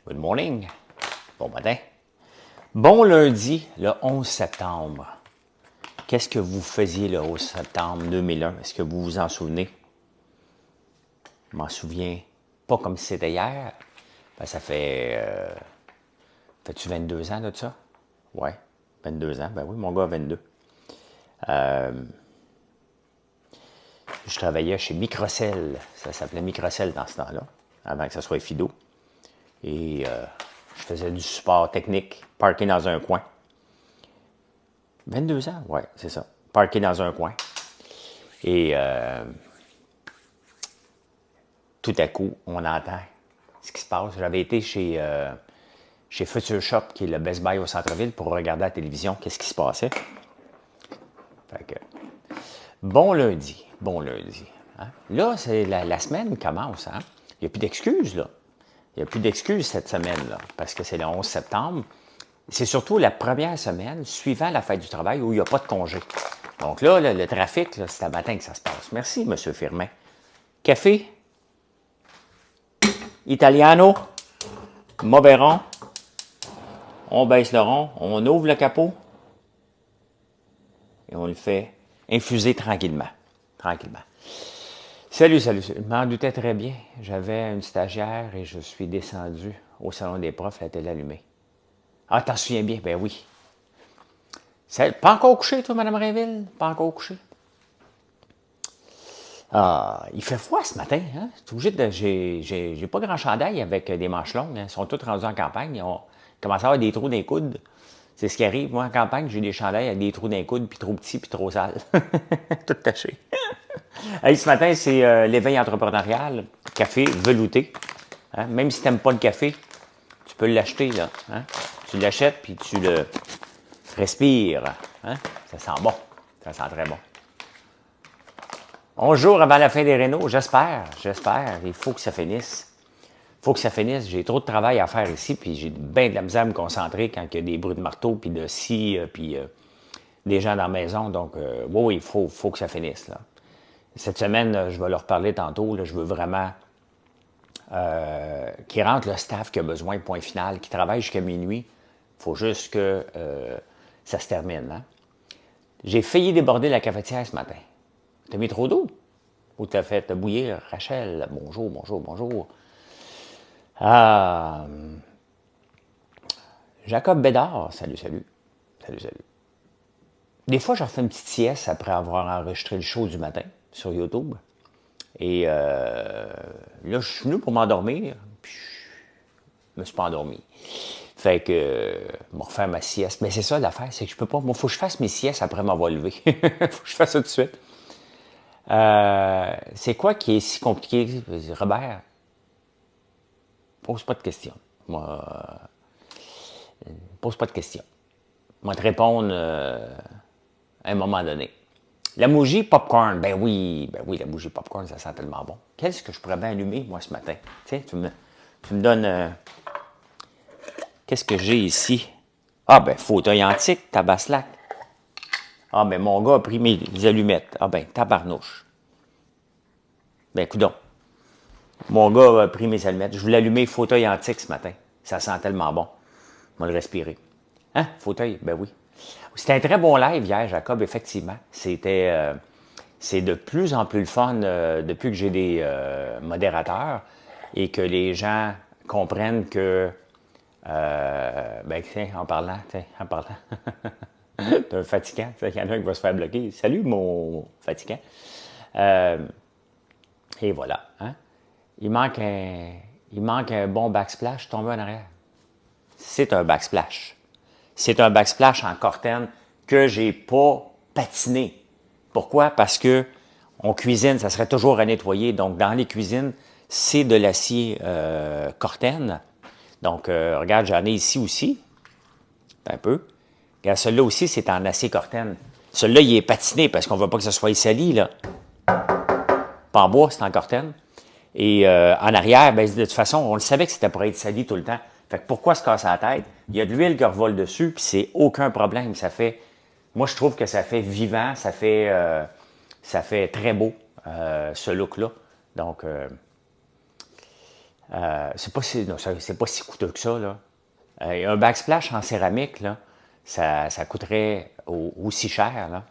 Good morning. Bon matin. Bon lundi, le 11 septembre. Qu'est-ce que vous faisiez le 11 septembre 2001? Est-ce que vous vous en souvenez? Je m'en souviens pas comme si c'était hier. Ben, ça fait... Fais-tu 22 ans de ça? Ouais, 22 ans. Ben oui, mon gars a 22. Je travaillais chez Microcell. Ça s'appelait Microcell dans ce temps-là, avant que ça soit Fido. Et je faisais du support technique, parké dans un coin. 22 ans, ouais, c'est ça. Parké dans un coin. Et tout à coup, on entend ce qui se passe. J'avais été chez Future Shop, qui est le Best Buy au centre-ville, pour regarder à la télévision qu'est-ce qui se passait. Fait que, bon lundi, bon lundi. Hein? Là, c'est la semaine commence. Hein? Il n'y a plus d'excuses, là. Il n'y a plus d'excuses cette semaine-là, parce que c'est le 11 septembre. C'est surtout la première semaine suivant la fête du travail où il n'y a pas de congé. Donc là, le trafic, c'est à matin que ça se passe. Merci, M. Firmin. Café? Italiano? Mauvais rond? On baisse le rond, on ouvre le capot et on le fait infuser tranquillement. Tranquillement. Salut, salut. Je m'en doutais très bien. J'avais une stagiaire et je suis descendu au salon des profs, la télé allumée. Ah, t'en souviens bien? Ben oui. Pas encore couché, toi, Mme Rainville? Pas encore couché? Ah, il fait froid ce matin, hein? C'est obligé de. J'ai pas grand chandail avec des manches longues. Hein? Ils sont tous rendus en campagne. Ils ont commencé à avoir des trous dans les coudes. C'est ce qui arrive. Moi, en campagne, j'ai des chandails avec des trous dans les coudes, puis trop petits, puis trop sales. Tout taché. Hey, ce matin, c'est l'éveil entrepreneurial. Café velouté. Hein? Même si tu n'aimes pas le café, tu peux l'acheter, là. Hein? Tu l'achètes, puis tu le respires. Hein? Ça sent bon. Ça sent très bon. 11 jours avant la fin des rénaux, j'espère. Il faut que ça finisse. Il faut que ça finisse. J'ai trop de travail à faire ici, puis j'ai bien de la misère à me concentrer quand il y a des bruits de marteau, puis de scie, puis des gens dans la maison. Donc, oui, il faut que ça finisse, là. Cette semaine, je vais leur parler tantôt. Là, je veux vraiment qu'ils rentrent le staff qui a besoin, point final, qui travaille jusqu'à minuit. Il faut juste que ça se termine. Hein? J'ai failli déborder la cafetière ce matin. T'as mis trop d'eau? Ou t'as fait bouillir? Rachel, bonjour, bonjour, bonjour. Jacob Bédard, salut, salut. Salut, salut. Des fois, je refais une petite sieste après avoir enregistré le show du matin sur YouTube. Et là, je suis venu pour m'endormir, puis je me suis pas endormi. Fait que, je vais refaire ma sieste. Mais c'est ça l'affaire, c'est que je peux pas. Moi, il faut que je fasse mes siestes après m'avoir levé. Faut que je fasse ça tout de suite. C'est quoi qui est si compliqué, Robert? Pose pas de questions. Moi, pose pas de questions. Moi, te répondre à un moment donné. La bougie popcorn, ben oui, la bougie popcorn, ça sent tellement bon. Qu'est-ce que je pourrais bien allumer, moi, ce matin? Tiens, tu me donnes... qu'est-ce que j'ai ici? Ah, ben, fauteuil antique, tabaslac. Ah, ben, mon gars a pris mes allumettes. Ah, ben, tabarnouche. Ben, coudonc. Mon gars a pris mes allumettes. Je voulais allumer fauteuil antique ce matin. Ça sent tellement bon. On va le respirer. Hein? Fauteuil? Ben oui. C'était un très bon live hier, Jacob, effectivement. C'est de plus en plus le fun depuis que j'ai des modérateurs et que les gens comprennent que, ben tiens, en parlant, t'es un fatigant, il y en a un qui va se faire bloquer. Salut, mon fatigant. Et voilà. Hein? Il manque un bon backsplash tombé en arrière. C'est un backsplash. C'est un backsplash en cortaine que j'ai pas patiné. Pourquoi? Parce que on cuisine, ça serait toujours à nettoyer. Donc, dans les cuisines, c'est de l'acier cortaine. Donc, regarde, j'en ai ici aussi. Un peu. Regarde, celui-là aussi, c'est en acier cortaine. Celui-là, il est patiné parce qu'on ne veut pas que ce soit sali, là. Pas en bois, c'est en cortaine. Et en arrière, ben, de toute façon, on le savait que c'était pour être sali tout le temps. Fait que pourquoi se casser la tête? Il y a de l'huile qui revole dessus, puis c'est aucun problème. Ça fait, moi, je trouve que ça fait vivant, ça fait très beau, ce look-là. Donc, C'est pas si coûteux que ça, là. Un backsplash en céramique, là, ça coûterait aussi cher, là.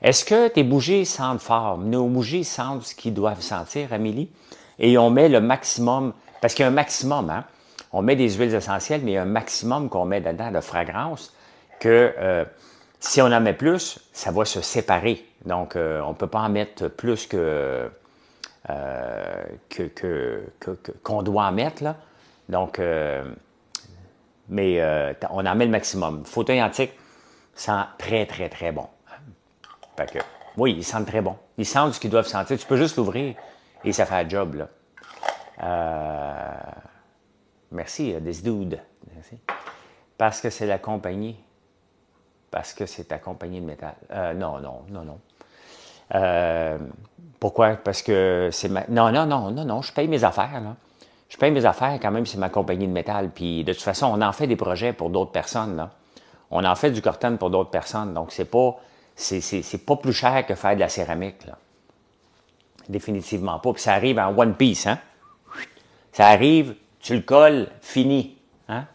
Est-ce que tes bougies sentent fort? Nos bougies sentent ce qu'ils doivent sentir, Amélie. Et on met le maximum, parce qu'il y a un maximum, hein? On met des huiles essentielles, mais il y a un maximum qu'on met dedans de fragrance que si on en met plus, ça va se séparer. Donc, on ne peut pas en mettre plus qu'on doit en mettre, là. Donc, on en met le maximum. Fauteuil antique sent très, très, très bon. Fait que, oui, ils sentent très bon. Ils sentent ce qu'ils doivent sentir. Tu peux juste l'ouvrir et ça fait le job, là. Merci, This Dude. Merci. Parce que c'est la compagnie. Parce que c'est ta compagnie de métal. Non. Pourquoi? Parce que c'est ma... Non, je paye mes affaires, là. Je paye mes affaires quand même, c'est ma compagnie de métal. Puis de toute façon, on en fait des projets pour d'autres personnes, là. On en fait du corten pour d'autres personnes. Donc, c'est pas plus cher que faire de la céramique, là. Définitivement pas. Puis ça arrive en one piece, hein? Ça arrive, tu le colles, fini. Hein?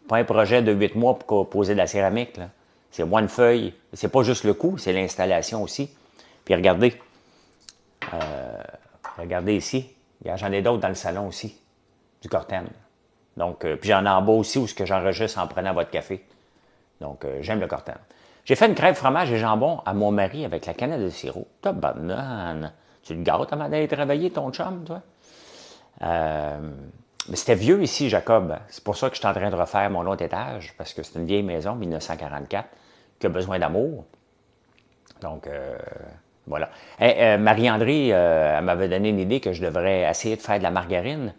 Pas un projet de 8 mois pour poser de la céramique, là. C'est one feuille. C'est pas juste le coût, c'est l'installation aussi. Puis regardez ici. J'en ai d'autres dans le salon aussi, du corten. Donc, puis j'en ai en bas aussi où ce que j'enregistre en prenant votre café. Donc, j'aime le corten. J'ai fait une crêpe fromage et jambon à mon mari avec la canette de sirop. Top banane. Tu le gâtes avant d'aller travailler, ton chum, toi? Mais c'était vieux ici, Jacob. C'est pour ça que je suis en train de refaire mon autre étage, parce que c'est une vieille maison, 1944, qui a besoin d'amour. Donc, voilà. Hey, Marie-André, elle m'avait donné une idée que je devrais essayer de faire de la margarine.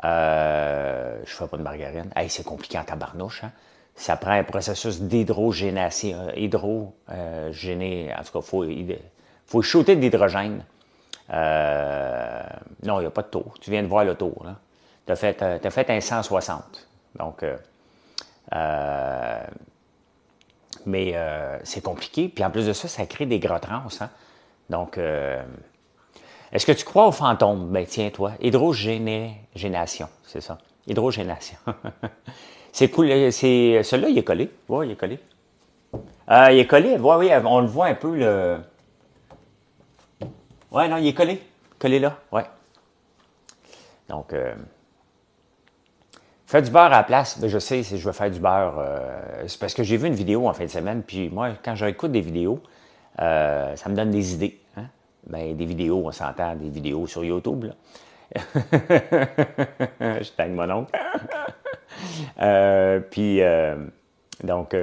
Je fais pas de margarine. Hey, c'est compliqué en tabarnouche, hein? Ça prend un processus d'hydrogénation, en tout cas, faut shooter de l'hydrogène. Non, il n'y a pas de tour. Tu viens de voir le tour, là. Tu as fait un 160. Donc, mais c'est compliqué. Puis en plus de ça, ça crée des gras trans, hein? Donc, est-ce que tu crois aux fantômes? Ben tiens, toi, hydrogénation, c'est ça. Hydrogénation. C'est cool. Celui-là, il est collé. Oui, il est collé. Il est collé. Oui, on le voit un peu, le... Ouais, non, il est collé. Collé là, ouais. Donc, fais du beurre à la place. Ben, je sais, si je veux faire du beurre, c'est parce que j'ai vu une vidéo en fin de semaine, puis moi, quand j'écoute des vidéos, ça me donne des idées. Hein? Ben, des vidéos, on s'entend, des vidéos sur YouTube, là. Je tag mon oncle. Puis, donc,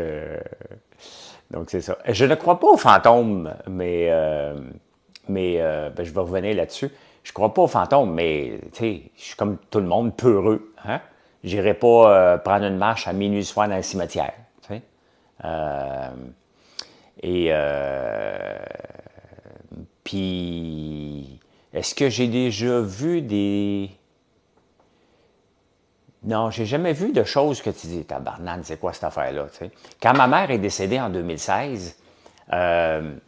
donc c'est ça. Je ne crois pas aux fantômes, mais ben, je vais revenir là-dessus. Je crois pas aux fantômes, mais tu sais, je suis comme tout le monde, peureux. Hein? J'irai pas prendre une marche à minuit soir dans le cimetière. Tu sais? Euh, et puis, est-ce que j'ai déjà vu des... Non, j'ai jamais vu de choses que tu dis, tabarnane, c'est quoi cette affaire-là, tu sais. Quand ma mère est décédée en 2016, ben,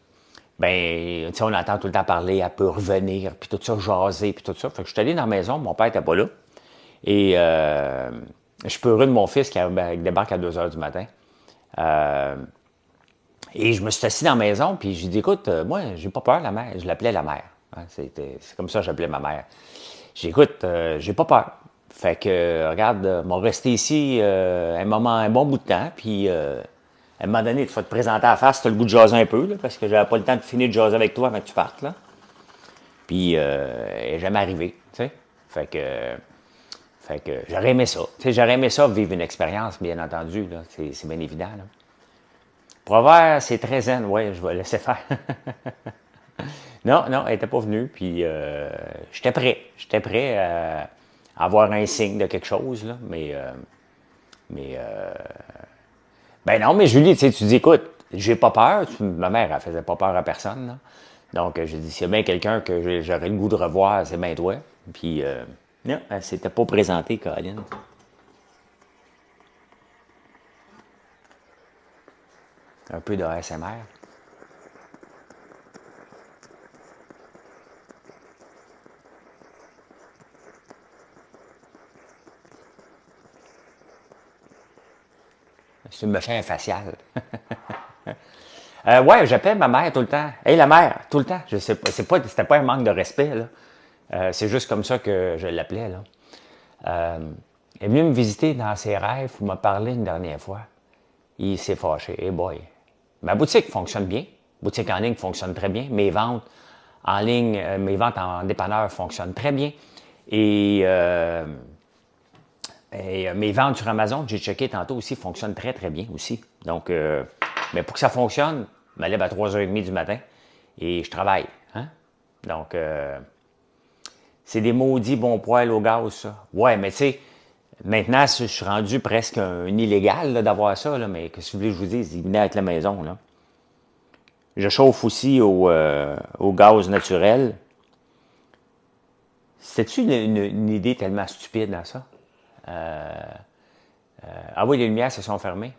tu sais, on entend tout le temps parler, elle peut revenir, puis tout ça, jaser, puis tout ça. Fait que je suis allé dans la maison, mon père était pas là. Et je suis peureux de mon fils qui débarque à 2 heures du matin. Et je me suis assis dans la maison, puis j'ai dit, écoute, moi, j'ai pas peur, la mère. Je l'appelais la mère. Hein, c'est comme ça que j'appelais ma mère. J'ai dit, écoute, j'ai pas peur. Fait que, regarde, m'ont resté ici un bon bout de temps, puis à un moment donné, tu vas te présenter à la face, tu as le goût de jaser un peu, là, parce que j'avais pas le temps de finir de jaser avec toi avant que tu partes, là. Puis, elle n'est jamais arrivé, tu sais. Fait que j'aurais aimé ça. Tu sais, j'aurais aimé ça, vivre une expérience, bien entendu, là. C'est bien évident, là. Provert, c'est très zen, ouais, je vais laisser faire. Non, elle n'était pas venue, puis j'étais prêt. J'étais prêt à avoir un signe de quelque chose, là, ben non, mais Julie, tu dis, écoute, j'ai pas peur. Ma mère, elle faisait pas peur à personne, là. Donc, j'ai dit, s'il y a bien quelqu'un que j'aurais le goût de revoir, c'est bien toi. Puis, non, elle s'était pas présentée, Caroline. Un peu de ASMR. Tu me fais un facial. Ouais, j'appelle ma mère tout le temps. Hey, la mère, tout le temps. Je sais pas, c'était pas un manque de respect, là. C'est juste comme ça que je l'appelais, là. Elle est venue me visiter dans ses rêves, il m'a parlé une dernière fois. Il s'est fâché. Hey boy. Ma boutique fonctionne bien. Boutique en ligne fonctionne très bien. Mes ventes en ligne, mes ventes en dépanneur fonctionnent très bien. Et mes ventes sur Amazon, j'ai checké tantôt aussi, fonctionnent très, très bien aussi. Donc, mais pour que ça fonctionne, je me lève à 3h30 du matin et je travaille. Hein? Donc, c'est des maudits bons poils au gaz, ça. Ouais, mais tu sais, maintenant, je suis rendu presque un illégal là, d'avoir ça, là, mais qu'est-ce que vous voulez que je vous dise? Il venait avec la maison, là. Je chauffe aussi au gaz naturel. C'était-tu une idée tellement stupide dans ça? Ah oui, les lumières se sont fermées.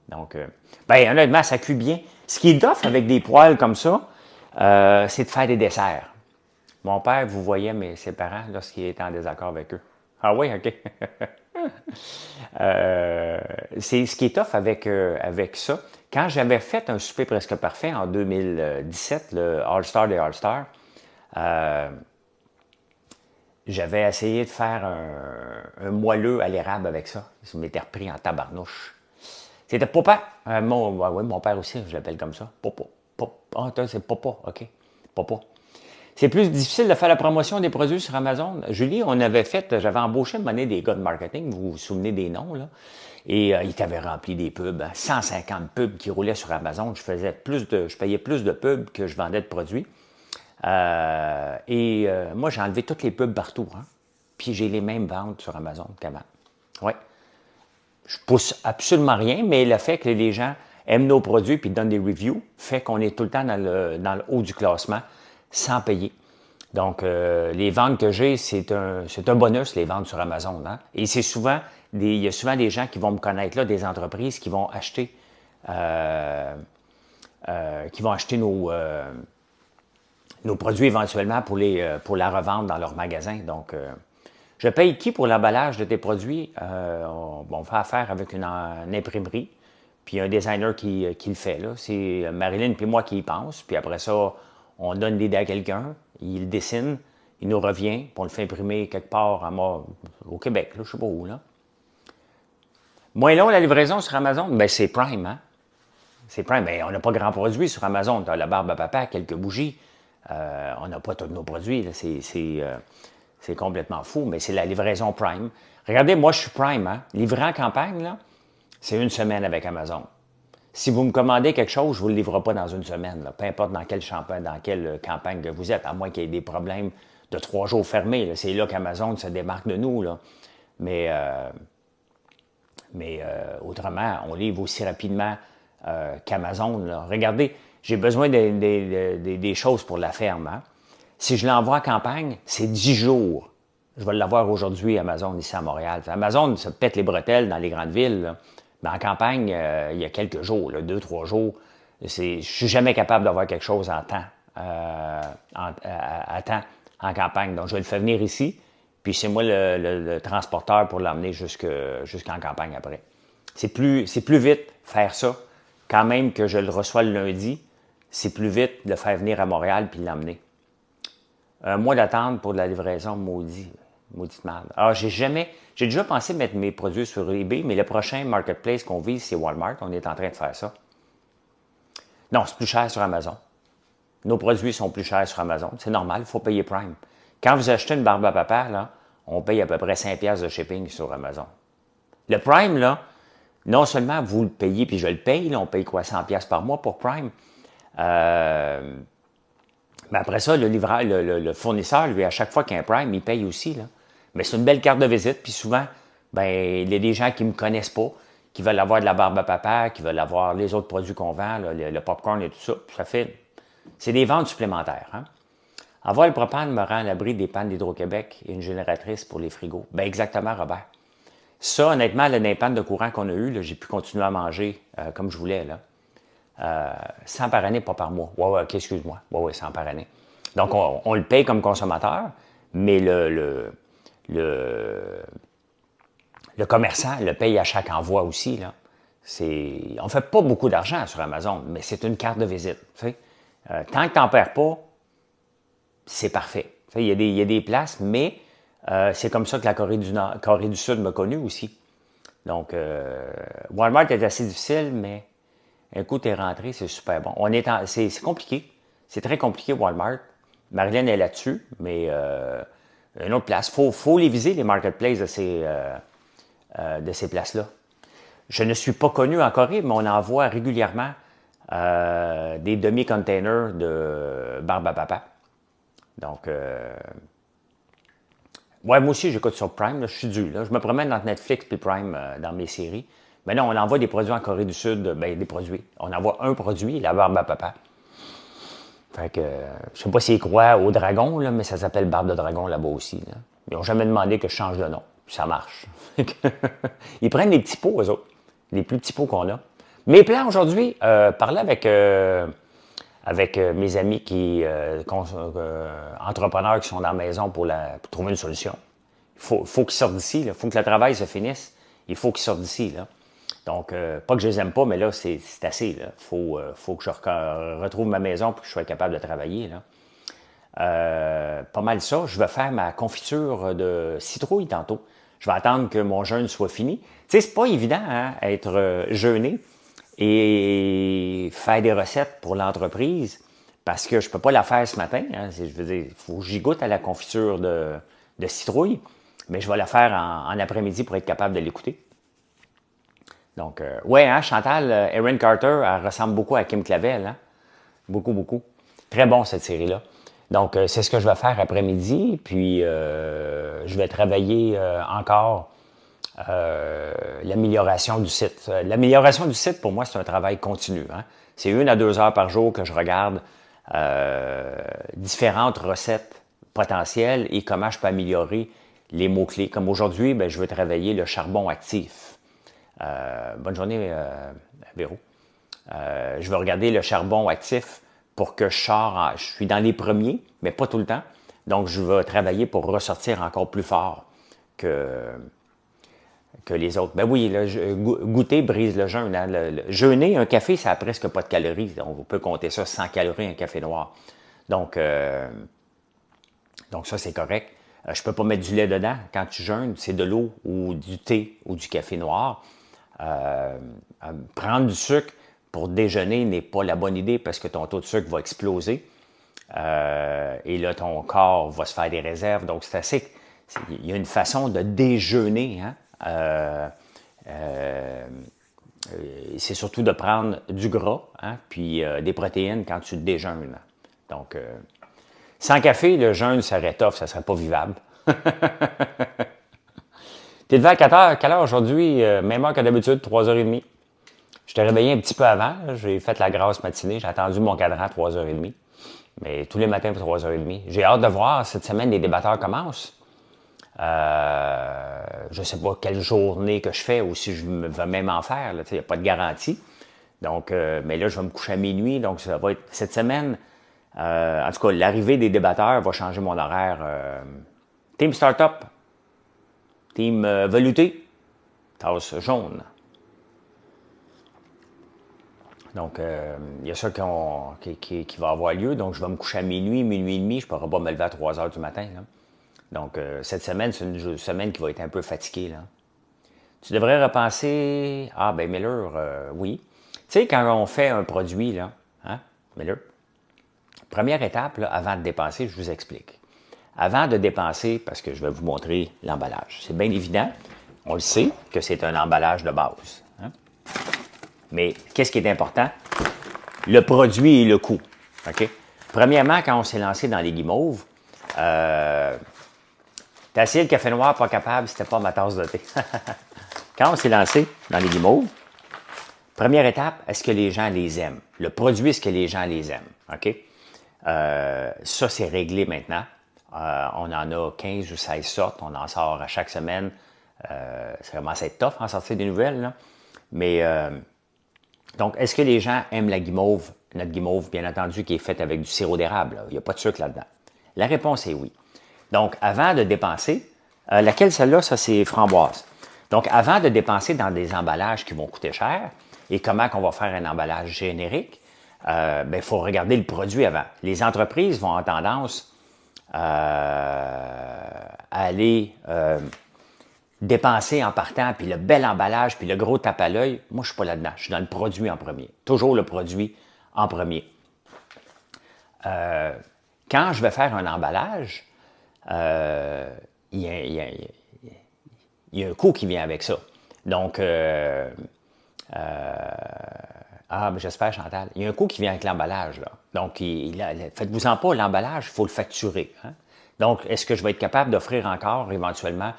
Donc, ben honnêtement, ça cuit bien. Ce qui est tough avec des poêles comme ça, c'est de faire des desserts. Mon père, vous voyez ses parents lorsqu'il était en désaccord avec eux. Ah oui, OK. C'est ce qui est tough avec ça. Quand j'avais fait un souper presque parfait en 2017, le All-Star des All-Stars, j'avais essayé de faire un moelleux à l'érable avec ça. Je m'étais repris en tabarnouche. C'était Papa. Mon père aussi, je l'appelle comme ça. Papa. Ah, c'est Papa, OK. Papa. C'est plus difficile de faire la promotion des produits sur Amazon. Julie, j'avais embauché une monnaie des gars de marketing, vous vous souvenez des noms, là. Et ils t'avaient rempli des pubs, 150 pubs qui roulaient sur Amazon. Je payais plus de pubs que je vendais de produits. Moi, j'ai enlevé toutes les pubs partout, hein. Puis j'ai les mêmes ventes sur Amazon qu'avant. Ouais. Je pousse absolument rien, mais le fait que les gens aiment nos produits puis donnent des reviews fait qu'on est tout le temps dans le haut du classement sans payer. Donc, les ventes que j'ai, c'est un bonus, les ventes sur Amazon. Hein? Et il y a souvent des gens qui vont me connaître là, des entreprises qui vont acheter nos produits éventuellement pour la revente dans leur magasin. Donc, je paye qui pour l'emballage de tes produits? On fait affaire avec une imprimerie, puis un designer qui le fait. Là. C'est Marilyn puis moi qui y pense. Puis après ça, on donne l'idée à quelqu'un, il le dessine, il nous revient, puis on le fait imprimer quelque part au Québec, là, je ne sais pas où. Là. Moins long, la livraison sur Amazon, ben c'est Prime. Hein? C'est Prime, mais on n'a pas grand produit sur Amazon. Tu as la barbe à papa, quelques bougies. On n'a pas tous nos produits. C'est complètement fou, mais c'est la livraison Prime. Regardez, moi, je suis Prime. Hein? Livrer en campagne, là, c'est une semaine avec Amazon. Si vous me commandez quelque chose, je ne vous le livrerai pas dans une semaine. Là. Peu importe dans quelle campagne que vous êtes, à moins qu'il y ait des problèmes de 3 jours fermés. Là. C'est là qu'Amazon se démarque de nous. Là. Mais autrement, on livre aussi rapidement qu'Amazon. Là. Regardez, j'ai besoin des choses pour la ferme. Hein? Si je l'envoie en campagne, c'est 10 jours. Je vais l'avoir aujourd'hui, Amazon, ici à Montréal. Amazon se pète les bretelles dans les grandes villes. Là. Mais en campagne, il y a quelques jours, 2-3 jours. Je suis jamais capable d'avoir quelque chose en temps, à temps en campagne. Donc, je vais le faire venir ici, puis c'est moi le transporteur pour l'emmener jusqu'en campagne après. C'est plus vite faire ça, quand même que je le reçois le lundi, c'est plus vite de le faire venir à Montréal puis l'emmener. Un mois d'attente pour la livraison, maudite merde. Alors, j'ai déjà pensé mettre mes produits sur eBay, mais le prochain marketplace qu'on vise, c'est Walmart. On est en train de faire ça. Non, c'est plus cher sur Amazon. Nos produits sont plus chers sur Amazon. C'est normal, il faut payer Prime. Quand vous achetez une barbe à papa, là, on paye à peu près 5$ de shipping sur Amazon. Le Prime, là, non seulement vous le payez, puis je le paye, là, on paye quoi, 100$ par mois pour Prime. Mais après ça, le fournisseur, lui, à chaque fois qu'il y a un Prime, il paye aussi. Là. Mais c'est une belle carte de visite. Puis souvent, ben, il y a des gens qui ne me connaissent pas, qui veulent avoir de la barbe à papa, qui veulent avoir les autres produits qu'on vend, là, le popcorn et tout ça. C'est des ventes supplémentaires. Hein? Avoir le propane me rend à l'abri des pannes d'Hydro-Québec et une génératrice pour les frigos. Ben exactement, Robert. Ça, honnêtement, les pannes de courant qu'on a eues, j'ai pu continuer à manger comme je voulais. Là. 100 par année, pas par mois. Ouais, OK, excuse-moi. Ouais, 100 par année. Donc, on le paye comme consommateur, mais le commerçant le paye à chaque envoi aussi. Là. On ne fait pas beaucoup d'argent sur Amazon, mais c'est une carte de visite. Tu sais. Tant que tu n'en perds pas, c'est parfait. Tu sais, il y a des places, mais c'est comme ça que la Corée du Sud m'a connu aussi. Donc, Walmart est assez difficile, mais un coup, tu es rentré, c'est super bon. C'est compliqué. C'est très compliqué, Walmart. Marilyn est là-dessus, mais une autre place. Faut les viser, les marketplaces de ces places-là. Je ne suis pas connu en Corée, mais on envoie régulièrement des demi-containers de barbe à papa. Donc, ouais, moi aussi, j'écoute sur Prime. Là, je suis dû. Là. Je me promène entre Netflix et Prime dans mes séries. Mais non, on envoie des produits en Corée du Sud. Ben, des produits. On envoie un produit, la barbe à papa. Fait que, je sais pas s'ils croient au dragon, là, mais ça s'appelle barbe de dragon là-bas aussi. Là. Ils n'ont jamais demandé que je change de nom. Puis ça marche. Ils prennent les petits pots, eux autres. Les plus petits pots qu'on a. Mes plans aujourd'hui, parler avec mes amis entrepreneurs qui sont dans la maison pour trouver une solution. Il faut qu'ils sortent d'ici. Il faut que le travail se finisse. Il faut qu'ils sortent d'ici. Là. Donc, pas que je les aime pas, mais là, c'est assez. Il faut que je retrouve ma maison pour que je sois capable de travailler. Là. Pas mal ça. Je vais faire ma confiture de citrouille tantôt. Je vais attendre que mon jeûne soit fini. Tu sais, c'est pas évident, hein, être jeûné et faire des recettes pour l'entreprise parce que je peux pas la faire ce matin. Hein. Je veux dire, il faut que j'y goûte à la confiture de citrouille, mais je vais la faire en après-midi pour être capable de l'écouter. Donc, ouais, hein, Chantal, Erin Carter, elle ressemble beaucoup à Kim Clavel. Hein? Beaucoup, beaucoup. Très bon, cette série-là. Donc, c'est ce que je vais faire après-midi. Puis, je vais travailler encore l'amélioration du site. L'amélioration du site, pour moi, c'est un travail continu. Hein? C'est 1 à 2 heures par jour que je regarde différentes recettes potentielles et comment je peux améliorer les mots-clés. Comme aujourd'hui, ben, je veux travailler le charbon actif. Bonne journée, Véro. Je vais regarder le charbon actif pour que je suis dans les premiers, mais pas tout le temps. Donc, je vais travailler pour ressortir encore plus fort que les autres. Ben oui, goûter brise le jeûne. Hein. Jeûner, un café, ça n'a presque pas de calories. On peut compter ça 100 calories, un café noir. Donc ça, c'est correct. Je ne peux pas mettre du lait dedans. Quand tu jeûnes, c'est de l'eau ou du thé ou du café noir. Prendre du sucre pour déjeuner n'est pas la bonne idée parce que ton taux de sucre va exploser. Et là, ton corps va se faire des réserves. Donc, il y a une façon de déjeuner. Hein? C'est surtout de prendre du gras, hein? Puis des protéines quand tu déjeunes. Donc, sans café, le jeûne serait tough, ça ne serait pas vivable. T'es levé à 4 heures. Quelle heure aujourd'hui? Même heure que d'habitude, 3h30. Je t'ai réveillé un petit peu avant. J'ai fait la grasse matinée. J'ai attendu mon cadran à 3h30. Mais tous les matins pour 3h30. J'ai hâte de voir. Cette semaine, les débatteurs commencent. Je ne sais pas quelle journée que je fais ou si je vais même en faire. Il n'y a pas de garantie. Donc, mais là, je vais me coucher à minuit. Donc, ça va être cette semaine. En tout cas, l'arrivée des débatteurs va changer mon horaire. Team Startup. Team velouté. Tasse jaune. Donc, il y a ça qui va avoir lieu. Donc, je vais me coucher à minuit, minuit et demi. Je ne pourrai pas me lever à 3 heures du matin. Là. Donc, cette semaine, c'est une semaine qui va être un peu fatiguée. Là. Tu devrais repenser... Ah, ben Miller, oui. Tu sais, quand on fait un produit, là, hein, Miller, première étape, là, avant de dépenser, je vous explique. Avant de dépenser, parce que je vais vous montrer l'emballage. C'est bien évident, on le sait, que c'est un emballage de base. Hein? Mais qu'est-ce qui est important? Le produit et le coût. OK? Premièrement, quand on s'est lancé dans les guimauves, t'as essayé le café noir, pas capable, c'était pas ma tasse de thé. Quand on s'est lancé dans les guimauves, première étape, est-ce que les gens les aiment? Le produit, est-ce que les gens les aiment? OK? Ça, c'est réglé maintenant. On en a 15 ou 16 sortes. On en sort à chaque semaine. Ça commence à être tough en sortir des nouvelles. Là. Mais, donc, est-ce que les gens aiment la guimauve? Notre guimauve, bien entendu, qui est faite avec du sirop d'érable. Il n'y a pas de sucre là-dedans. La réponse est oui. Donc, avant de dépenser, laquelle celle-là? Ça, c'est framboise. Donc, avant de dépenser dans des emballages qui vont coûter cher, et comment qu'on va faire un emballage générique, il faut regarder le produit avant. Les entreprises vont avoir tendance à aller dépenser en partant, puis le bel emballage, puis le gros tape à l'œil. Moi, je suis pas là-dedans. Je suis dans le produit en premier. Toujours le produit en premier. Quand je vais faire un emballage, il y a un coût qui vient avec ça. Donc, j'espère, Chantal. Il y a un coût qui vient avec l'emballage, là. Donc, faites-vous-en pas, l'emballage, il faut le facturer. Hein? Donc, est-ce que je vais être capable d'offrir encore, éventuellement,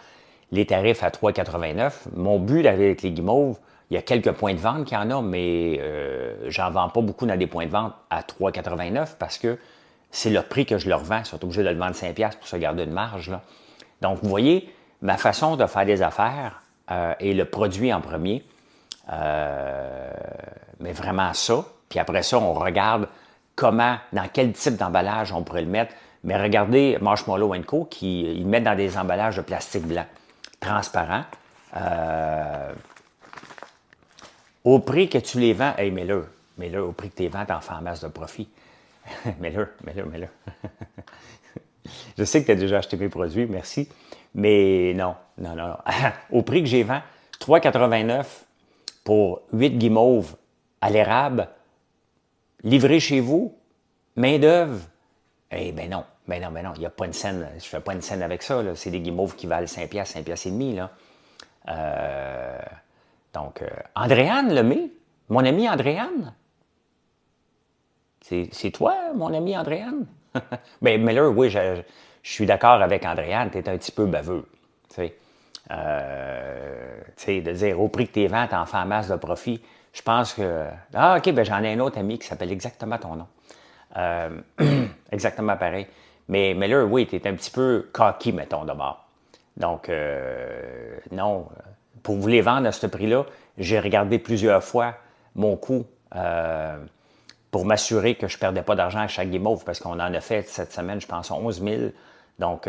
les tarifs à 3,89? Mon but avec les guimauves, il y a quelques points de vente qu'il y en a, mais j'en vends pas beaucoup dans des points de vente à 3,89 parce que c'est le prix que je leur vends. Ils sont obligés de le vendre 5$ pour se garder une marge, là. Donc, vous voyez, ma façon de faire des affaires est le produit en premier. Mais vraiment ça. Puis après ça, on regarde comment, dans quel type d'emballage on pourrait le mettre. Mais regardez Marshmallow & Co. Ils mettent dans des emballages de plastique blanc, transparent. Au prix que tu les vends, hey, mets-le, au prix que tu les vends, t'en fais en masse de profit. mets-le. Je sais que tu as déjà acheté mes produits, merci. Mais non. Au prix que j'ai vends, 3,89 pour 8 guimauves à l'érable, livré chez vous, main d'œuvre. Eh ben non, il n'y a pas une scène, je fais pas une scène avec ça, là. C'est des guimauves qui valent 5$, 5$ et demi, là. Donc, Andréane Lemay, mon ami Andréane. C'est toi, mon ami Andréane? Ben, Miller, oui, je suis d'accord avec Andréane, tu es un petit peu baveux. Tu sais, de dire au prix que tes ventes en fais en masse de profit. Je pense que. Ah, OK, ben j'en ai un autre ami qui s'appelle exactement ton nom. Exactement pareil. Mais là, oui, tu es un petit peu cocky, mettons, d'abord. Donc, non. Pour vous les vendre à ce prix-là, j'ai regardé plusieurs fois mon coût pour m'assurer que je ne perdais pas d'argent à chaque guimauve, parce qu'on en a fait cette semaine, je pense, 11 000. Donc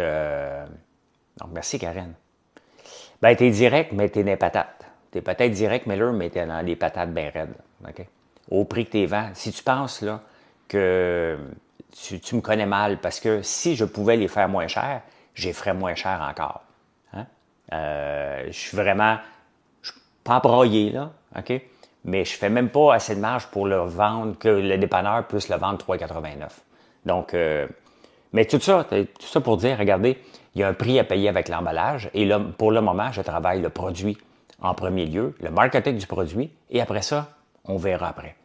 merci, Karen. Ben, t'es direct, mais t'es dans les patates. T'es peut-être direct, mais t'es dans des patates bien raides. OK? Au prix que t'es vends. Si tu penses là, que tu me connais mal, parce que si je pouvais les faire moins cher, je les ferais moins cher encore. Hein? Je suis vraiment, je suis pas broyé, là, OK? Mais je fais même pas assez de marge pour le vendre, que le dépanneur puisse le vendre 3,89. Donc, mais tout ça pour dire, regardez, il y a un prix à payer avec l'emballage. Et là, pour le moment, je travaille le produit en premier lieu, le marketing du produit, et après ça, on verra après.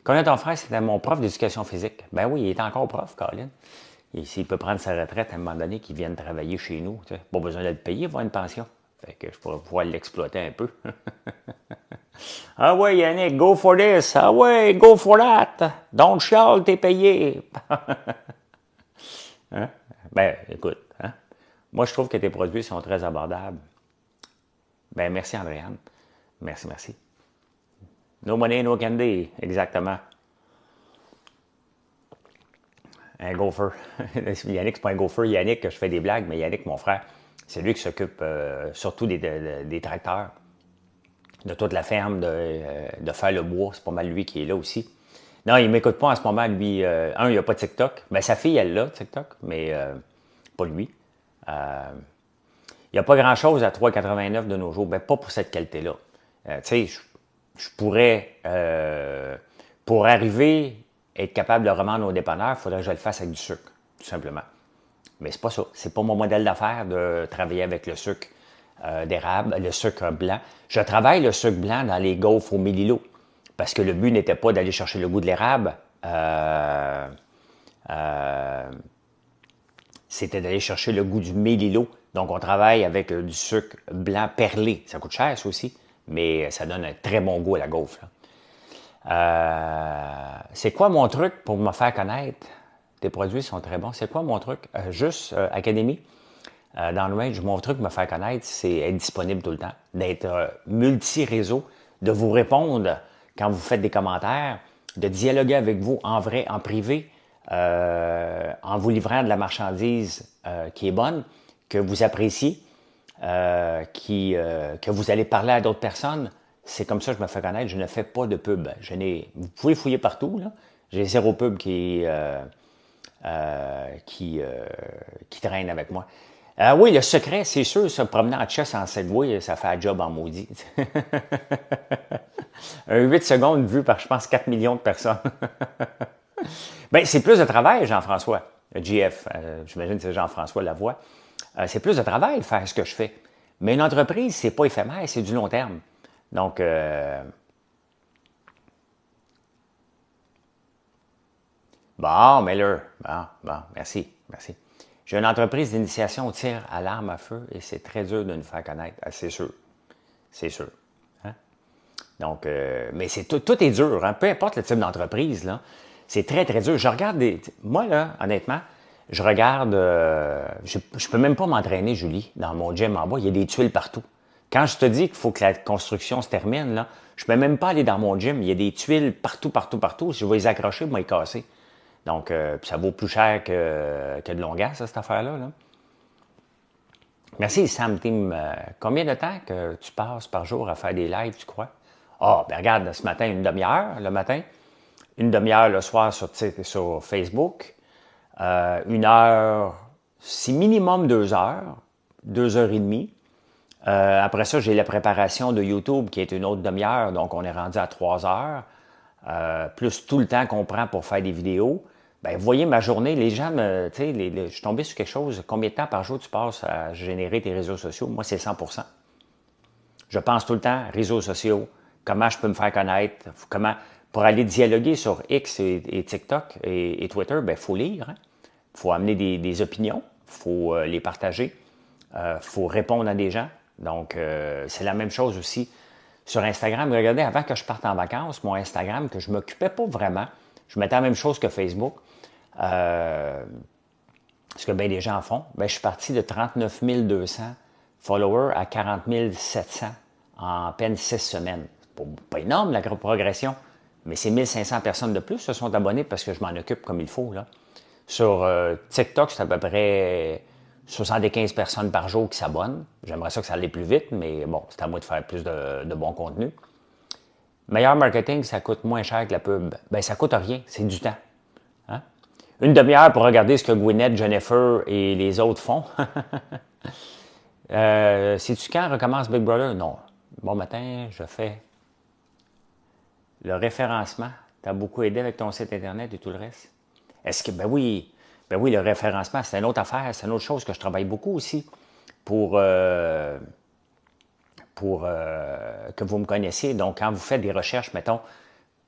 Connaître ton frère, c'était mon prof d'éducation physique. Ben oui, il est encore prof, Colin. Et s'il peut prendre sa retraite à un moment donné, qu'il vienne travailler chez nous, tu sais, pas besoin de le payer, il va avoir une pension. Fait que je pourrais pouvoir l'exploiter un peu. Ah ouais, Yannick, go for this. Ah ouais, go for that. Don't chial, t'es payé. Hein? Ben, écoute, hein? Moi, je trouve que tes produits sont très abordables. Ben, merci, Andréane. Merci. No money, no candy. Exactement. Un gopher. Yannick, c'est pas un gopher. Yannick, je fais des blagues, mais Yannick, mon frère, c'est lui qui s'occupe surtout des tracteurs, de toute la ferme, de faire le bois. C'est pas mal lui qui est là aussi. Non, il m'écoute pas en ce moment, lui. Il n'y a pas de TikTok. Ben, sa fille, elle l'a, TikTok, mais pas lui. Il n'y a pas grand-chose à 3,89 de nos jours. Ben, pas pour cette qualité-là. Tu sais, je pourrais, pour arriver à être capable de revendre aux dépanneurs, il faudrait que je le fasse avec du sucre, tout simplement. Mais c'est pas ça. C'est pas mon modèle d'affaires de travailler avec le sucre d'érable, le sucre blanc. Je travaille le sucre blanc dans les gaufres au mélilo. Parce que le but n'était pas d'aller chercher le goût de l'érable. C'était d'aller chercher le goût du mélilo. Donc, on travaille avec du sucre blanc perlé. Ça coûte cher, ça aussi, mais ça donne un très bon goût à la gaufre. C'est quoi mon truc pour me faire connaître? Tes produits sont très bons. C'est quoi mon truc? Académie. Dans le range, mon truc pour me faire connaître, c'est être disponible tout le temps, d'être multi-réseau, de vous répondre quand vous faites des commentaires, de dialoguer avec vous en vrai, en privé, en vous livrant de la marchandise qui est bonne, que vous appréciez. que vous allez parler à d'autres personnes. C'est comme ça que je me fais connaître. Je ne fais pas de pub. Vous pouvez fouiller partout, là. J'ai zéro pub qui traîne avec moi. Oui, le secret, c'est sûr, se promener en chess en Segway, ça fait un job en maudit. Un 8 secondes vu par, je pense, 4 millions de personnes. Ben, c'est plus de travail, Jean-François. GF, j'imagine que c'est Jean-François Lavoie. C'est plus de travail de faire ce que je fais. Mais une entreprise, c'est pas éphémère, c'est du long terme. Donc, bon, Miller, bon, merci. J'ai une entreprise d'initiation au tir à l'arme à feu et c'est très dur de nous faire connaître. C'est sûr. Hein? Donc, mais tout est dur, hein? Peu importe le type d'entreprise, là. C'est très, très dur. Je regarde moi, là, honnêtement, je regarde. Je peux même pas m'entraîner, Julie, dans mon gym en bas. Il y a des tuiles partout. Quand je te dis qu'il faut que la construction se termine, là, je peux même pas aller dans mon gym. Il y a des tuiles partout, partout, partout. Si je vais les accrocher, je vais les casser. Donc, ça vaut plus cher que de longueur, ça, cette affaire-là. Là. Merci, Sam Team. Combien de temps que tu passes par jour à faire des lives, tu crois? Ah, ben regarde, ce matin, une demi-heure le matin, une demi-heure le soir sur Facebook, une heure, c'est minimum 2 heures, 2 heures et demie. Après ça, j'ai la préparation de YouTube qui est une autre demi-heure, donc on est rendu à 3 heures, plus tout le temps qu'on prend pour faire des vidéos. Ben, vous voyez ma journée, les gens me, tu sais, je suis tombé sur quelque chose, combien de temps par jour tu passes à générer tes réseaux sociaux? Moi, c'est 100%. Je pense tout le temps, réseaux sociaux, comment je peux me faire connaître, pour aller dialoguer sur X et TikTok et Twitter, ben, faut lire, hein? Faut amener des opinions, faut les partager, faut répondre à des gens. Donc, c'est la même chose aussi sur Instagram. Regardez, avant que je parte en vacances, mon Instagram, que je ne m'occupais pas vraiment, je mettais la même chose que Facebook. Ce que bien des gens font, ben, je suis parti de 39 200 followers à 40 700 en à peine 6 semaines. C'est pas énorme la progression, mais c'est 1500 personnes de plus qui se sont abonnées parce que je m'en occupe comme il faut. Là. Sur TikTok, c'est à peu près 75 personnes par jour qui s'abonnent. J'aimerais ça que ça allait plus vite, mais bon, c'est à moi de faire plus de bon contenu. Meilleur marketing, ça coûte moins cher que la pub. Ben, ça coûte rien, c'est du temps. Hein? Une demi-heure pour regarder ce que Gwyneth, Jennifer et les autres font. Sais-tu quand recommence Big Brother? Non. Bon matin, je fais le référencement. Tu as beaucoup aidé avec ton site Internet et tout le reste? Est-ce que, ben oui, le référencement, c'est une autre affaire, c'est une autre chose que je travaille beaucoup aussi pour que vous me connaissiez. Donc, quand vous faites des recherches, mettons, vous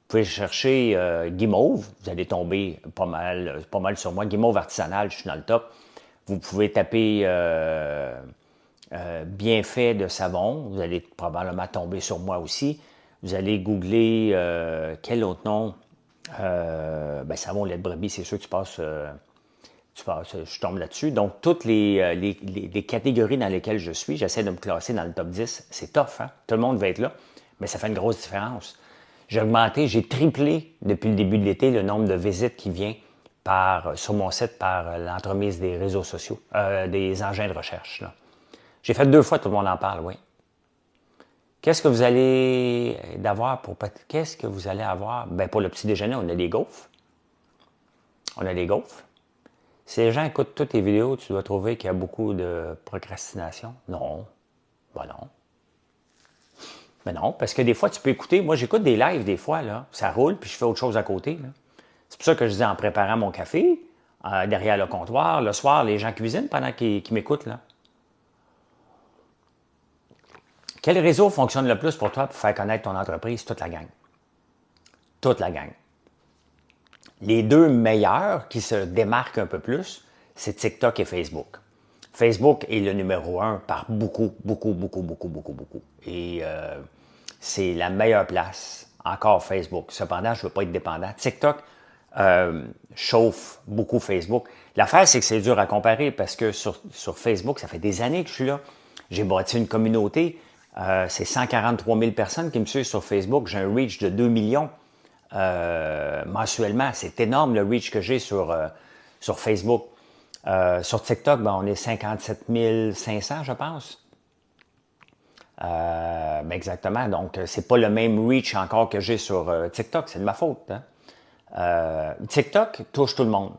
pouvez chercher Guimauve, vous allez tomber pas mal sur moi. Guimauve artisanal, je suis dans le top. Vous pouvez taper bienfait de savon, vous allez probablement tomber sur moi aussi. Vous allez googler quel autre nom? Savon lait de brebis, c'est sûr que je tombe là-dessus. Donc, toutes les catégories dans lesquelles je suis, j'essaie de me classer dans le top 10. C'est tough, hein? Tout le monde va être là, mais ça fait une grosse différence. J'ai triplé depuis le début de l'été le nombre de visites qui vient sur mon site par l'entremise des réseaux sociaux, des engins de recherche. Là. J'ai fait 2 fois, tout le monde en parle, oui. Qu'est-ce que vous allez avoir Ben, pour le petit déjeuner, on a des gaufres. Si les gens écoutent toutes tes vidéos, tu dois trouver qu'il y a beaucoup de procrastination. Non. Ben non. Mais non, parce que des fois, tu peux écouter. Moi, j'écoute des lives des fois, là. Ça roule, puis je fais autre chose à côté. Là. C'est pour ça que je dis en préparant mon café, derrière le comptoir, le soir, les gens cuisinent pendant qu'ils m'écoutent, là. Quel réseau fonctionne le plus pour toi pour faire connaître ton entreprise? Toute la gang. Toute la gang. Les 2 meilleurs qui se démarquent un peu plus, c'est TikTok et Facebook. Facebook est le numéro 1 par beaucoup. Et c'est la meilleure place. Encore Facebook. Cependant, je ne veux pas être dépendant. TikTok chauffe beaucoup Facebook. L'affaire, c'est que c'est dur à comparer parce que sur Facebook, ça fait des années que je suis là. J'ai bâti une communauté. C'est 143 000 personnes qui me suivent sur Facebook. J'ai un reach de 2 millions mensuellement. C'est énorme le reach que j'ai sur Facebook. Sur TikTok, ben, on est 57 500, je pense. Exactement. Donc, c'est pas le même reach encore que j'ai sur TikTok. C'est de ma faute. Hein? TikTok touche tout le monde.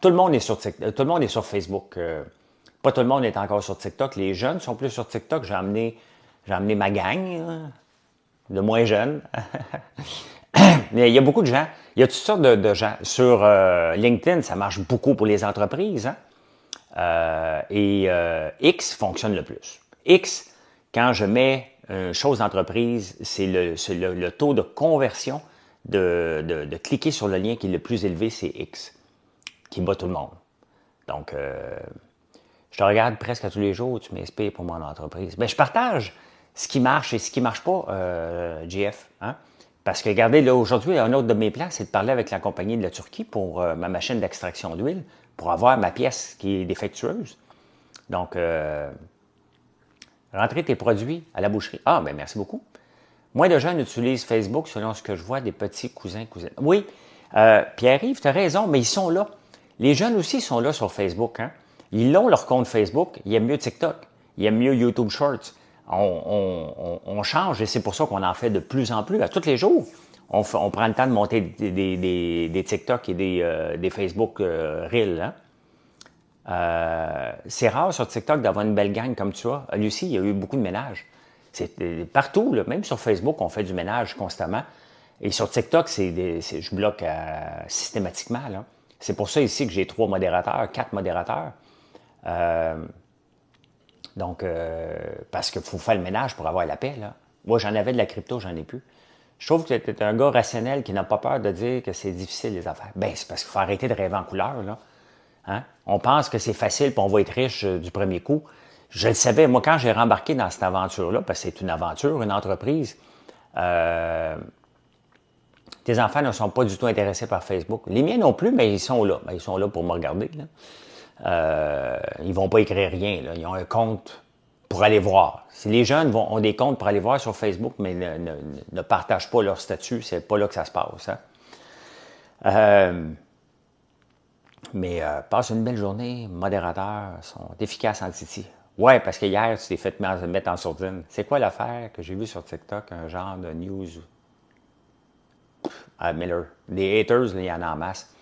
Tout le monde est sur TikTok, tout le monde est sur Facebook. Pas tout le monde est encore sur TikTok. Les jeunes sont plus sur TikTok. J'ai amené ma gang de moins jeunes. Mais il y a beaucoup de gens. Il y a toutes sortes de gens. Sur LinkedIn, ça marche beaucoup pour les entreprises. Hein? X fonctionne le plus. X, quand je mets une chose d'entreprise, c'est le taux de conversion de cliquer sur le lien qui est le plus élevé, c'est X, qui bat tout le monde. Donc, je te regarde presque à tous les jours, tu m'inspires pour mon entreprise. Ben, je partage ce qui marche et ce qui marche pas, JF. Hein? Parce que, regardez, là, aujourd'hui, un autre de mes plans, c'est de parler avec la compagnie de la Turquie pour ma machine d'extraction d'huile, pour avoir ma pièce qui est défectueuse. Donc, rentrer tes produits à la boucherie. Ah, ben merci beaucoup. Moins de gens utilisent Facebook selon ce que je vois des petits cousins, cousines. Oui, Pierre-Yves, tu as raison, mais ils sont là. Les jeunes aussi sont là sur Facebook. Hein? Ils ont leur compte Facebook, ils aiment mieux TikTok, ils aiment mieux YouTube Shorts. On change et c'est pour ça qu'on en fait de plus en plus. À tous les jours, on prend le temps de monter des TikTok et des Facebook Reels. Hein? C'est rare sur TikTok d'avoir une belle gang comme tu as. Lucie, il y a eu beaucoup de ménage. C'est partout, là, même sur Facebook, on fait du ménage constamment. Et sur TikTok, je bloque systématiquement. Là. C'est pour ça ici que j'ai 3 modérateurs, 4 modérateurs. Parce qu'il faut faire le ménage pour avoir la paix. Là. Moi, j'en avais de la crypto, j'en ai plus. Je trouve que tu es un gars rationnel qui n'a pas peur de dire que c'est difficile, les affaires. Ben, c'est parce qu'il faut arrêter de rêver en couleur, là. Hein? On pense que c'est facile et on va être riche du premier coup. Je le savais, moi, quand j'ai rembarqué dans cette aventure-là, parce que c'est une aventure, une entreprise, tes enfants ne sont pas du tout intéressés par Facebook. Les miens non plus, mais ils sont là. Ben, ils sont là pour me regarder. Là. Ils vont pas écrire rien. Là. Ils ont un compte pour aller voir. Si les jeunes ont des comptes pour aller voir sur Facebook, mais ne partagent pas leur statut, c'est pas là que ça se passe. Hein? Passe une belle journée, modérateurs sont efficaces en Titi. Ouais, parce que hier, tu t'es fait mettre en sourdine. C'est quoi l'affaire que j'ai vu sur TikTok, un genre de news? Miller. Des haters, là, il y en a en masse.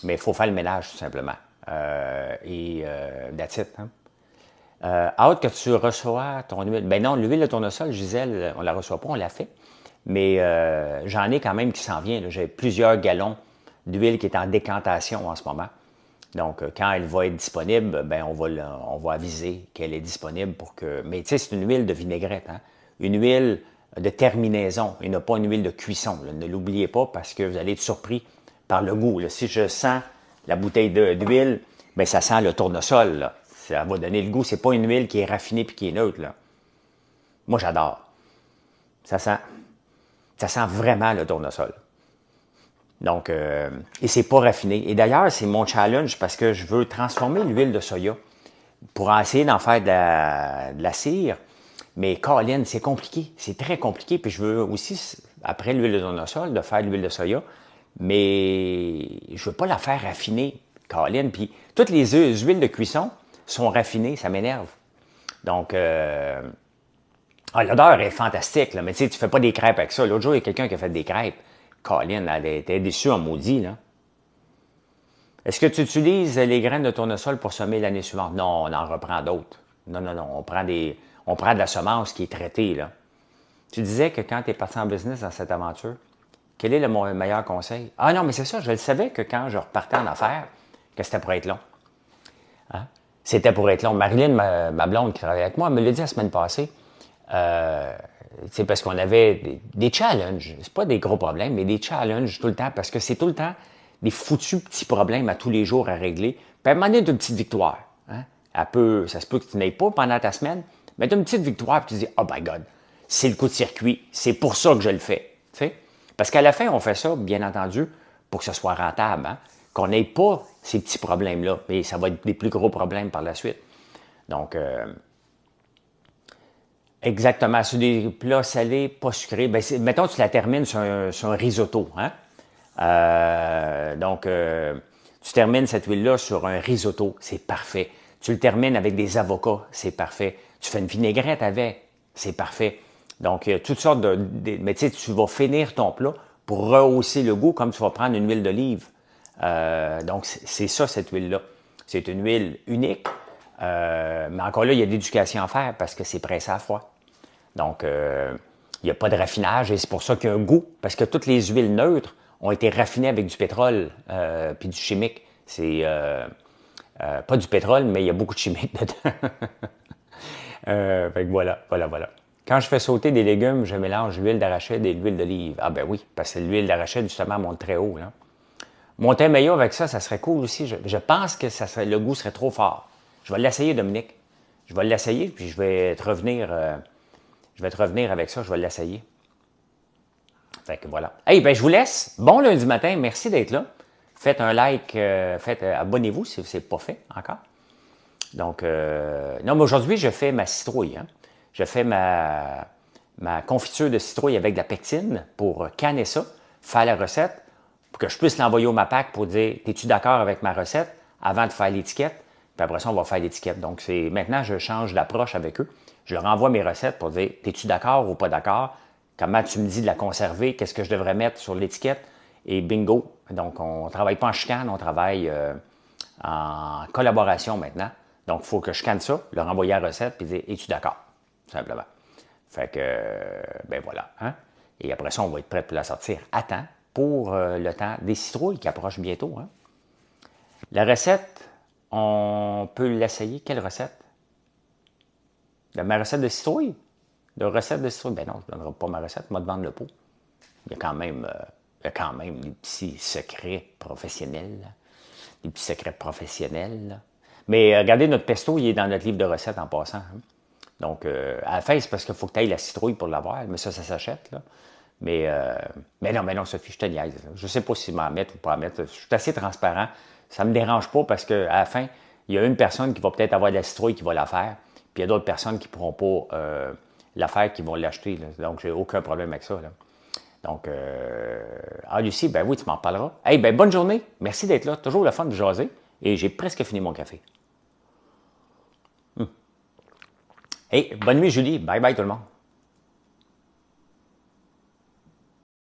Mais il faut faire le ménage, tout simplement. That's it. Hein? Hâte que tu reçois ton huile. Ben non, l'huile de tournesol, Gisèle, on la reçoit pas, on l'a fait. Mais j'en ai quand même qui s'en vient. J'ai plusieurs gallons d'huile qui est en décantation en ce moment. Donc, quand elle va être disponible, ben on va aviser qu'elle est disponible pour que... Mais tu sais, c'est une huile de vinaigrette, hein? Une huile de terminaison et non pas une huile de cuisson. Là. Ne l'oubliez pas parce que vous allez être surpris par le goût. Là. Si je sens la bouteille d'huile, ben ça sent le tournesol. Là. Ça va donner le goût. C'est pas une huile qui est raffinée puis qui est neutre. Là. Moi, j'adore. Ça sent vraiment le tournesol. Donc, et c'est pas raffiné. Et d'ailleurs, c'est mon challenge parce que je veux transformer l'huile de soya pour essayer d'en faire de la cire. Mais Colin, c'est compliqué. C'est très compliqué. Puis je veux aussi, après l'huile de tournesol, de faire l'huile de soya. Mais je veux pas la faire raffiner, Colin. Puis toutes les huiles de cuisson sont raffinées. Ça m'énerve. Donc, l'odeur est fantastique. Là, mais tu sais, tu fais pas des crêpes avec ça. L'autre jour, il y a quelqu'un qui a fait des crêpes. Colin, elle était déçue en maudit, là. Est-ce que tu utilises les graines de tournesol pour semer l'année suivante? Non, on en reprend d'autres. Non. On prend de la semence qui est traitée, là. Tu disais que quand tu es parti en business dans cette aventure, quel est mon meilleur conseil? Ah non, mais c'est ça, je le savais que quand je repartais en affaires, que c'était pour être long. Hein? C'était pour être long. Marilyn, ma blonde qui travaille avec moi, elle me l'a dit la semaine passée. C'est parce qu'on avait des challenges. C'est pas des gros problèmes, mais des challenges tout le temps, parce que c'est tout le temps des foutus petits problèmes à tous les jours à régler. Puis à un moment donné, une petite victoire. Hein? Ça se peut que tu n'aies pas pendant ta semaine, mais tu as une petite victoire, puis tu dis, oh my God, c'est le coup de circuit, c'est pour ça que je le fais. T'sais? Parce qu'à la fin, on fait ça, bien entendu, pour que ce soit rentable. Hein? Qu'on n'ait pas ces petits problèmes-là, mais ça va être des plus gros problèmes par la suite. Donc, exactement. Sur des plats salés, pas sucrés. Ben, mettons, tu la termines sur un risotto. Hein? Tu termines cette huile-là sur un risotto. C'est parfait. Tu le termines avec des avocats. C'est parfait. Tu fais une vinaigrette avec. C'est parfait. Donc, il y a toutes sortes mais tu sais, tu vas finir ton plat pour rehausser le goût comme tu vas prendre une huile d'olive. Donc, c'est ça, cette huile-là. C'est une huile unique. Mais encore là, il y a de l'éducation à faire parce que c'est pressé à froid. Donc, il n'y a pas de raffinage et c'est pour ça qu'il y a un goût. Parce que toutes les huiles neutres ont été raffinées avec du pétrole puis du chimique. C'est pas du pétrole, mais il y a beaucoup de chimique dedans. Fait que voilà. Quand je fais sauter des légumes, je mélange l'huile d'arachide et l'huile d'olive. Ah ben oui, parce que l'huile d'arachide, justement, monte très haut. Là. Monter un maillot avec ça, ça serait cool aussi. Je pense que le goût serait trop fort. Je vais l'essayer, Dominique. Je vais l'essayer, puis je vais te revenir avec ça. Je vais l'essayer. Fait que voilà. Hey, ben je vous laisse. Bon lundi matin. Merci d'être là. Faites un like. Abonnez-vous si ce n'est pas fait encore. Donc, non, mais aujourd'hui, je fais ma citrouille. Hein. Je fais ma confiture de citrouille avec de la pectine pour canner ça, faire la recette, pour que je puisse l'envoyer au MAPAC pour dire « Es-tu d'accord avec ma recette? » avant de faire l'étiquette. Puis après ça, on va faire l'étiquette. Donc, maintenant, je change d'approche avec eux. Je leur envoie mes recettes pour dire « Es-tu d'accord ou pas d'accord? Comment tu me dis de la conserver? Qu'est-ce que je devrais mettre sur l'étiquette? » Et bingo! Donc, on ne travaille pas en chicane, on travaille en collaboration maintenant. Donc, il faut que je scanne ça, leur envoyer la recette, puis dire « Es-tu d'accord? » Simplement. Fait que, ben voilà. Hein? Et après ça, on va être prêt pour la sortir à temps pour le temps des citrouilles qui approchent bientôt. Hein? La recette, on peut l'essayer. Quelle recette? Ma recette de citrouille? De recette de citrouille? Ben non, je ne donnerai pas ma recette, je vais te vendre le pot. Il y a quand même des petits secrets professionnels. Là. Des petits secrets professionnels. Là. Mais regardez, notre pesto, il est dans notre livre de recettes en passant. Hein? Donc, à la fin, c'est parce qu'il faut que tu ailles la citrouille pour l'avoir, mais ça s'achète. Là. Mais non, Sophie, je te niaise. Je ne sais pas si m'en mettre ou pas en mettre. Je suis assez transparent. Ça ne me dérange pas parce qu'à la fin, il y a une personne qui va peut-être avoir de la citrouille qui va la faire, puis il y a d'autres personnes qui ne pourront pas la faire, qui vont l'acheter. Donc, j'ai aucun problème avec ça. Là. Donc, Lucie, ben oui, tu m'en parleras. Hey, ben bonne journée. Merci d'être là. Toujours le fun de jaser. Et j'ai presque fini mon café. Hey, bonne nuit, Julie. Bye bye tout le monde.